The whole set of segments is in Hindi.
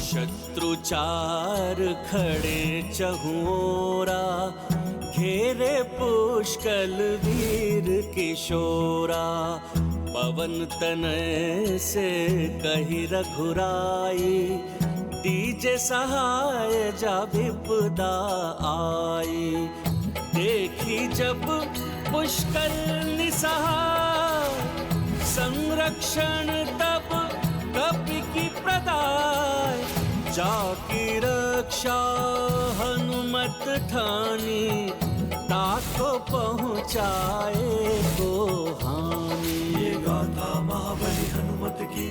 शत्रु चार खड़े चहुओरा, घेरे पुष्कल वीर किशोरा। पवन तनय से कही रघुराई, दीजे सहाय जा विपदा आई। देखी जब पुष्कल निसहाय, संरक्षण तब कपि की प्रदाय। जाकी रक्षा हनुमत ठानी, ताको पहुँचाए को हानि। ये गाथा महाबली हनुमत की,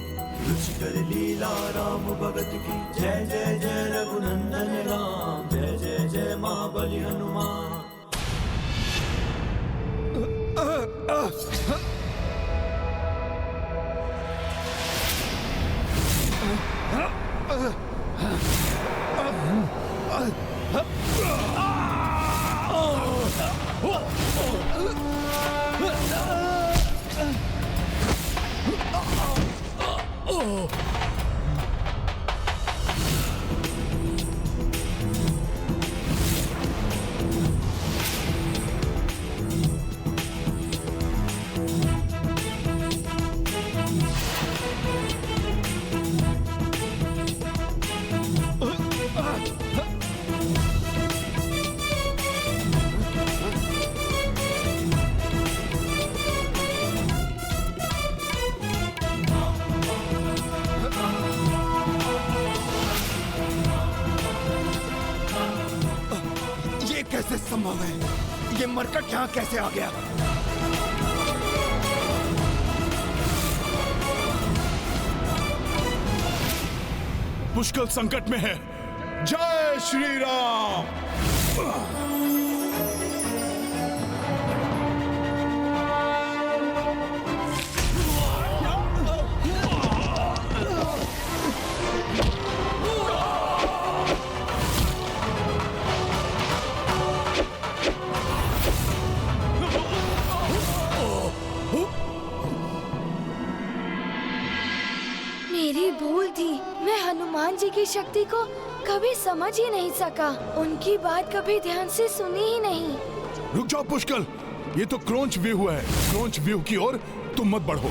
रुचिकर लीला राम भगत की। जय जय जय रघुनंदन राम, जय जय जय महाबली हनुमान। कैसे संभव है? ये मरकट यहाँ कैसे आ गया? पुष्कल संकट में है। जय श्री राम। मेरी भूल थी। मैं हनुमान जी की शक्ति को कभी समझ ही नहीं सका। उनकी बात कभी ध्यान से सुनी ही नहीं। रुक जाओ पुष्कल, ये तो क्रोंच व्यूह है। क्रोंच व्यूह की ओर तुम मत बढ़ो।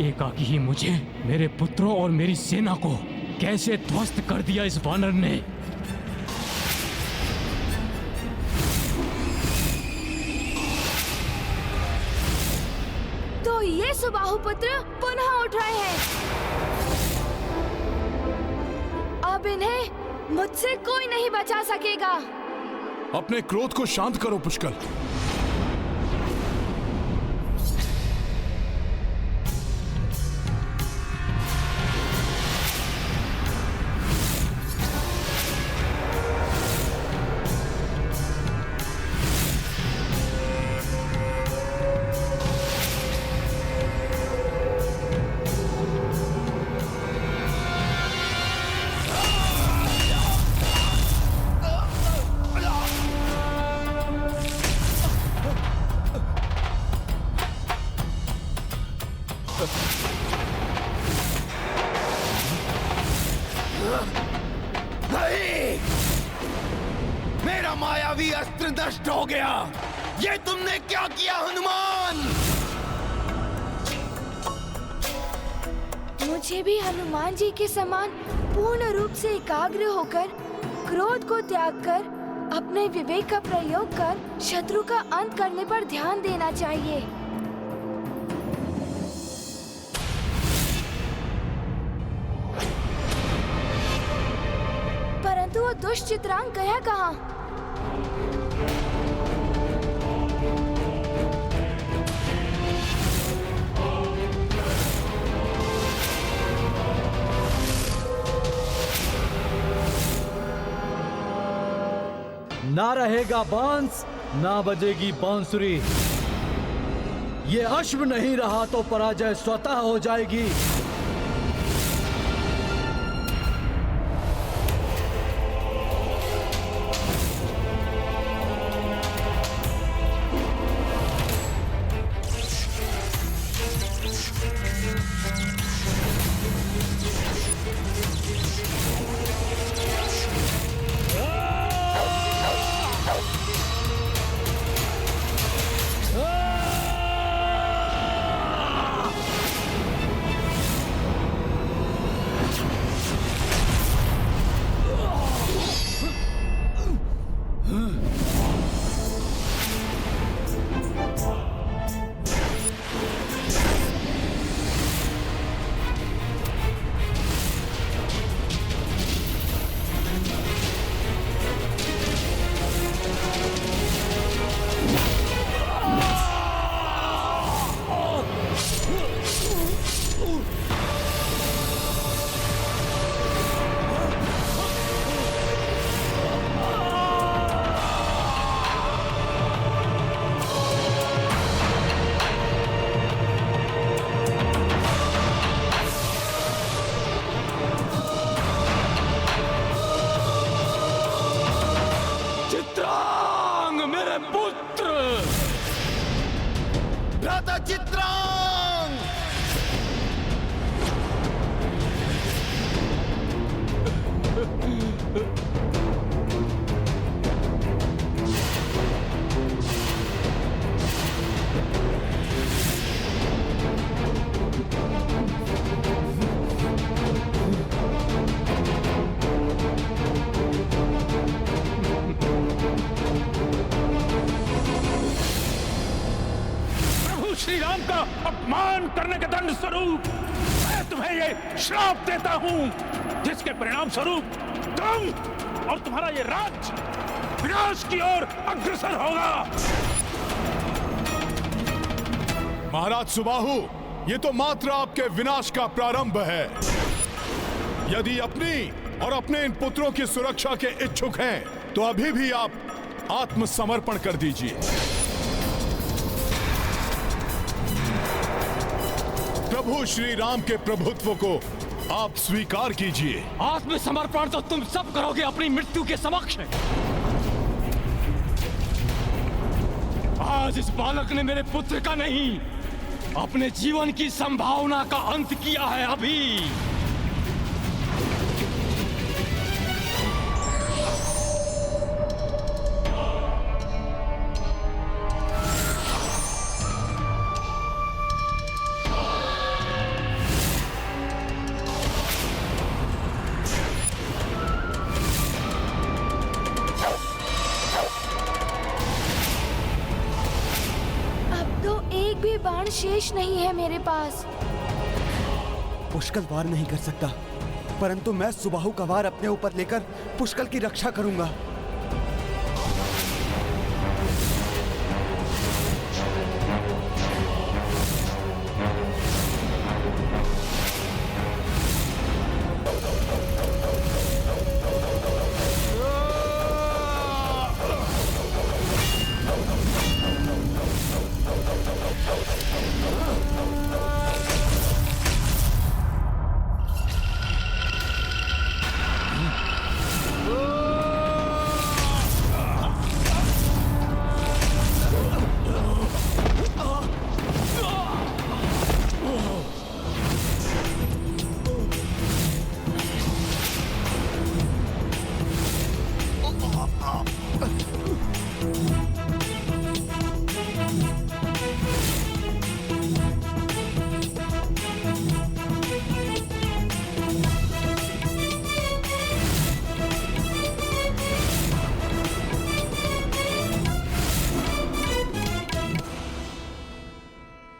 एकाकी ही मुझे, मेरे पुत्रों और मेरी सेना को कैसे ध्वस्त कर दिया इस वानर ने। तो ये सुबाहु पुत्र पुनः उठ रहे हैं। अब इन्हें मुझसे कोई नहीं बचा सकेगा। अपने क्रोध को शांत करो पुष्कल। नहीं! मेरा मायावी अस्त्र नष्ट हो गया। ये तुमने क्या किया हनुमान? मुझे भी हनुमान जी के समान पूर्ण रूप से एकाग्र होकर, क्रोध को त्याग कर, अपने विवेक का प्रयोग कर शत्रु का अंत करने पर ध्यान देना चाहिए। परंतु वो दुष्ट चित्रांग गया कहाँ? ना रहेगा बांस, ना बजेगी बांसुरी। ये अश्व नहीं रहा तो पराजय स्वतः हो जाएगी। श्री राम का अपमान करने के दंड स्वरूप मैं तुम्हें ये श्राप देता हूं, जिसके परिणाम स्वरूप तुम और तुम्हारा ये राज्य विनाश की ओर अग्रसर होगा। महाराज सुबाहु, ये तो मात्र आपके विनाश का प्रारंभ है। यदि अपनी और अपने इन पुत्रों की सुरक्षा के इच्छुक हैं, तो अभी भी आप आत्मसमर्पण कर दीजिए। प्रभु श्री राम के प्रभुत्व को आप स्वीकार कीजिए। आत्मसमर्पण तो तुम सब करोगे अपनी मृत्यु के समक्ष। आज इस बालक ने मेरे पुत्र का नहीं, अपने जीवन की संभावना का अंत किया है। अभी बाण शेष नहीं है मेरे पास। पुष्कल वार नहीं कर सकता, परंतु मैं सुबाहु का वार अपने ऊपर लेकर पुष्कल की रक्षा करूंगा।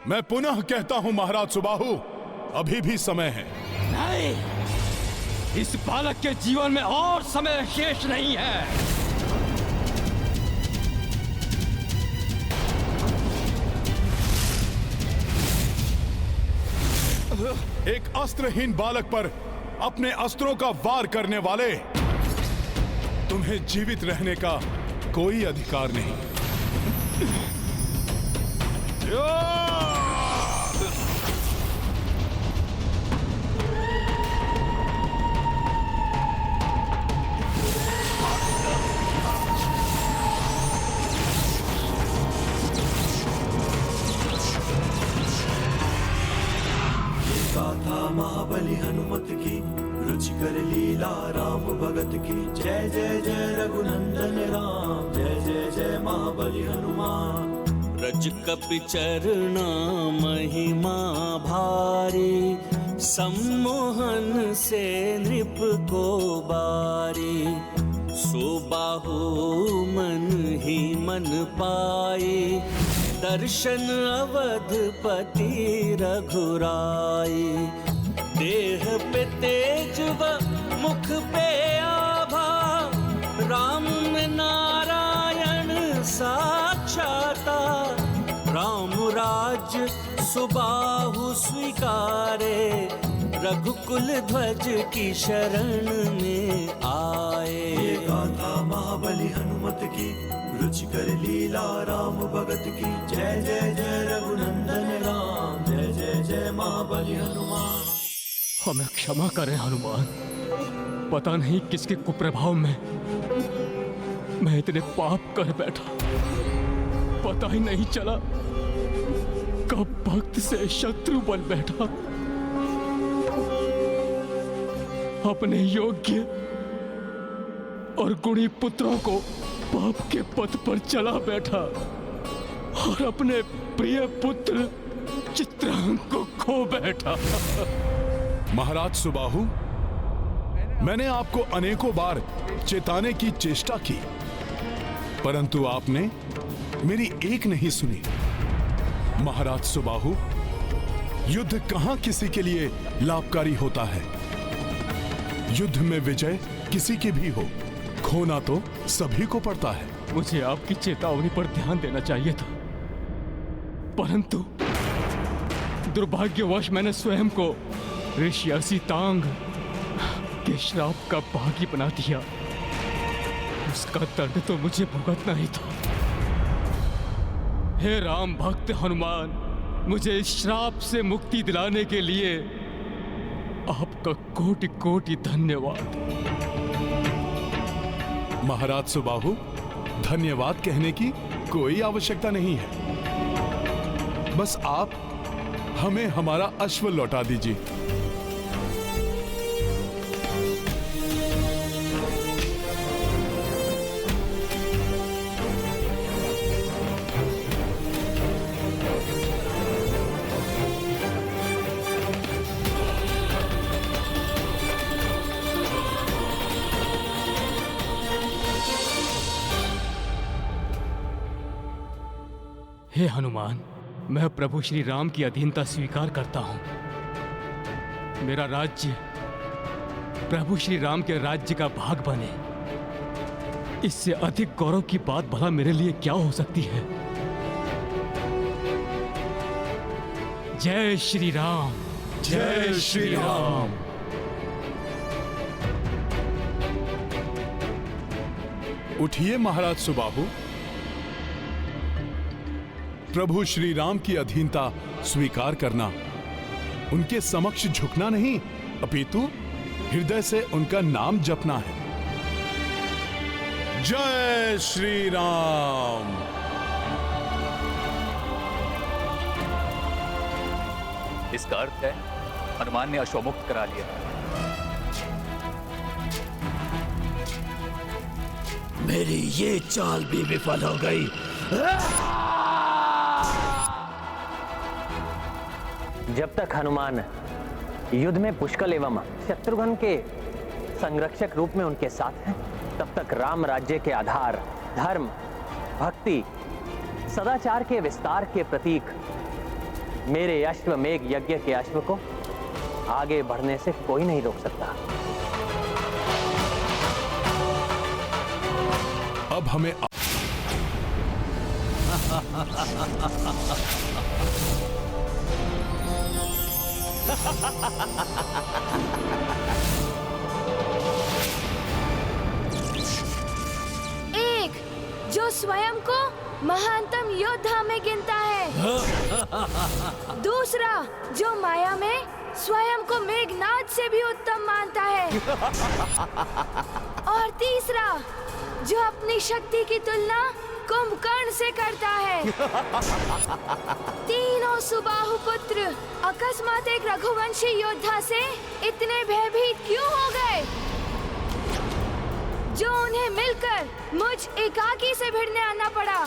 मैं पुनः कहता हूं महाराज सुबाहु, अभी भी समय है। नहीं, इस बालक के जीवन में और समय शेष नहीं है। एक अस्त्रहीन बालक पर अपने अस्त्रों का वार करने वाले, तुम्हें जीवित रहने का कोई अधिकार नहीं। गाथा महाबली हनुमत की, रुचिकर लीला राम भगत की। जय जय जय रघुनंदन राम, जय जय जय महाबली हनुमान। रज कपि चरना महिमा भारी, सम्मोहन से नृप को बारी। सुबाहु मन ही मन पाई, दर्शन अवधपति रघुराई। देह पे तेज व मुख पे आभा, राम में नारायण साक्षाता। राम राज्य सुबाहु स्वीकारे, रघुकुल ध्वज की शरण में आए। ये गाथा महाबली हनुमत की, रुचिकर लीला राम भगत की। जय जय जय रघुनंदन राम, जय जय जय महाबली हनुमान। हमें क्षमा करें हनुमान, पता नहीं किसके कुप्रभाव में मैं इतने पाप कर बैठा। पता ही नहीं चला कब भक्त से शत्रु बन बैठा। अपने योग्य और गुणी पुत्रों को पाप के पथ पर चला बैठा और अपने प्रिय पुत्र चित्रांग को खो बैठा। महाराज सुबाहु, मैंने आपको अनेकों बार चेताने की चेष्टा की, परंतु आपने मेरी एक नहीं सुनी। महाराज सुबाहु, युद्ध कहां किसी के लिए लाभकारी होता है। युद्ध में विजय किसी की भी हो, खोना तो सभी को पड़ता है। मुझे आपकी चेतावनी पर ध्यान देना चाहिए था, परंतु दुर्भाग्यवश मैंने स्वयं को ऋषि असितांग के श्राप का भागी बना दिया। उसका दंड तो मुझे भुगतना ही था। हे राम भक्त हनुमान, मुझे इस श्राप से मुक्ति दिलाने के लिए आपका कोटि कोटि धन्यवाद। महाराज सुबाहु, धन्यवाद कहने की कोई आवश्यकता नहीं है। बस आप हमें हमारा अश्व लौटा दीजिए। हे हनुमान, मैं प्रभु श्री राम की अधीनता स्वीकार करता हूं। मेरा राज्य प्रभु श्री राम के राज्य का भाग बने, इससे अधिक गौरव की बात भला मेरे लिए क्या हो सकती है। जय श्री राम, जय श्री राम। उठिए महाराज सुबाहु, प्रभु श्री राम की अधीनता स्वीकार करना, उनके समक्ष झुकना नहीं, अपितु हृदय से उनका नाम जपना है। जय श्री राम। इसका अर्थ है हनुमान ने अश्वमुक्त करा लिया। मेरी ये चाल भी विफल हो गई। जब तक हनुमान युद्ध में पुष्कल एवं शत्रुघ्न के संरक्षक रूप में उनके साथ हैं, तब तक राम राज्य के आधार, धर्म, भक्ति, सदाचार के विस्तार के प्रतीक मेरे अश्वमेघ यज्ञ के अश्व को आगे बढ़ने से कोई नहीं रोक सकता। अब हमें स्वयं को महानतम योद्धा में गिनता है। दूसरा, जो माया में स्वयं को मेघनाद से भी उत्तम मानता है। और तीसरा, जो अपनी शक्ति की तुलना कुंभकर्ण से करता है। तीनों सुबाहु पुत्र अकस्मात एक रघुवंशी योद्धा से इतने भयभीत क्यों हो गए, जो उन्हें मिलकर मुझ एकाकी से भिड़ने आना पड़ा।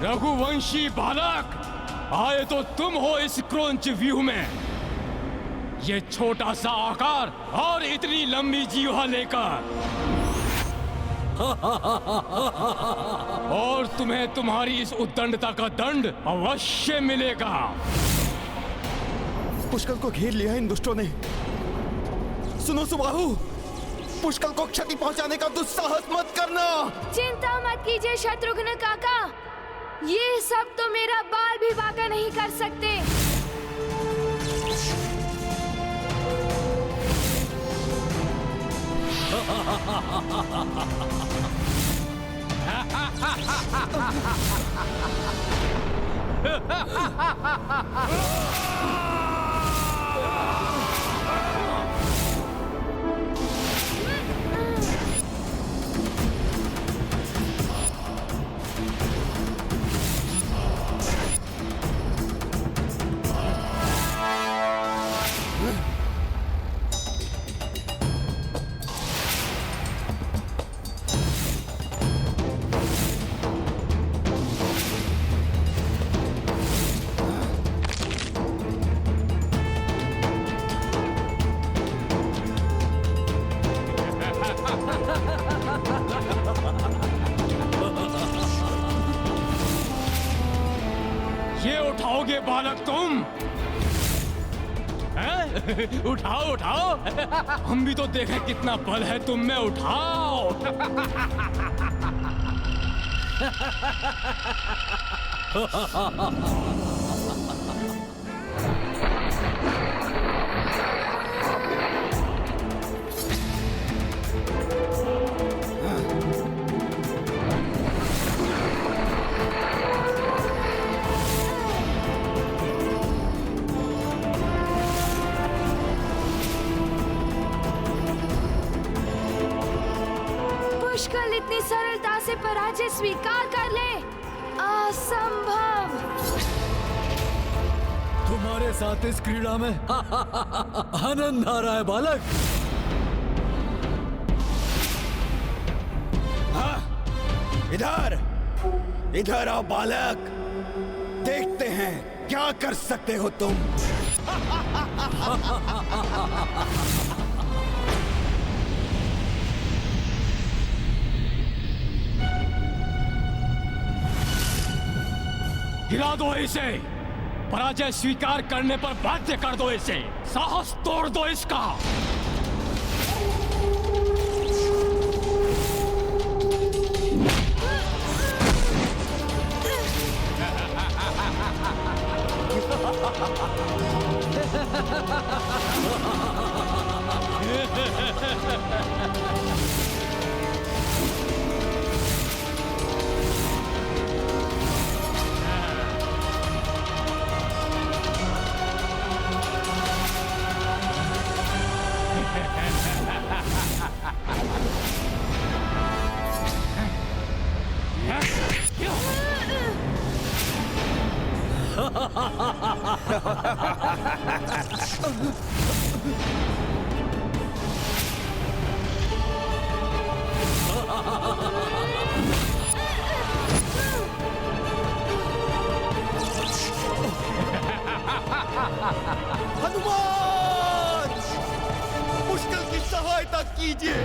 रघुवंशी बालक, आए तो तुम हो इस क्रौंच व्यूह में। ये छोटा सा आकार और इतनी लंबी जीवा लेकर और तुम्हें तुम्हारी इस उद्दंडता का दंड अवश्य मिलेगा। पुष्कल को घेर लिया इन दुष्टों ने। सुनो सुबाहु, पुष्कल को क्षति पहुंचाने का दुस्साहस मत करना। चिंता मत कीजिए शत्रुघ्न काका, ये सब तो मेरा बाल भी बांका नहीं कर सकते। ये उठाओगे बालक तुम? हैं? उठाओ उठाओ, हम भी तो देखें कितना बल है तुम में। उठाओ। पुष्कल इतनी सरलता से पराजय स्वीकार कर ले, असंभव। तुम्हारे साथ इस क्रीड़ा में आनंद आ रहा है बालक। हाँ, इधर इधर आओ बालक, देखते हैं क्या कर सकते हो तुम। गिरा दो इसे, पराजय स्वीकार करने पर बाध्य कर दो इसे, साहस तोड़ दो इसका। हनुमान, पुष्कल की सहायता कीजिए।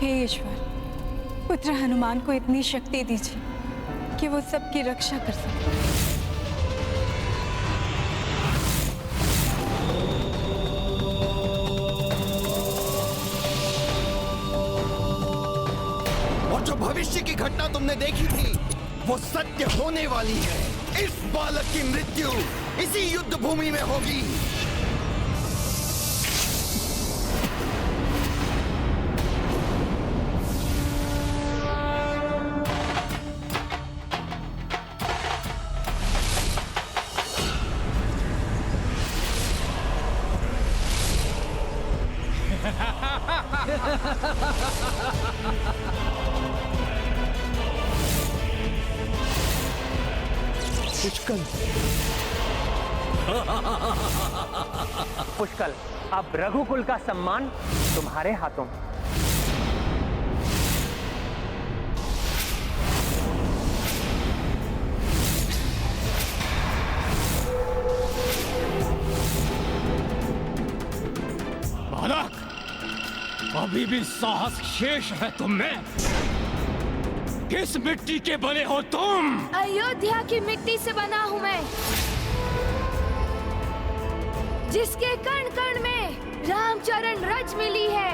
हे ईश्वर, पुत्र हनुमान को इतनी शक्ति दीजिए कि वो सबकी रक्षा कर सके। और जो भविष्य की घटना तुमने देखी थी वो सत्य होने वाली है। इस बालक की मृत्यु इसी युद्ध भूमि में होगी। पुष्कल, पुष्कल, अब रघुकुल का सम्मान तुम्हारे हाथों में। बालक, अभी भी साहस शेष है तुम में? किस मिट्टी के बने हो तुम? अयोध्या की मिट्टी से बना हूँ मैं, जिसके कण कण में रामचरण रच मिली है।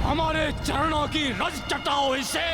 हमारे चरणों की रज चटाओ इसे।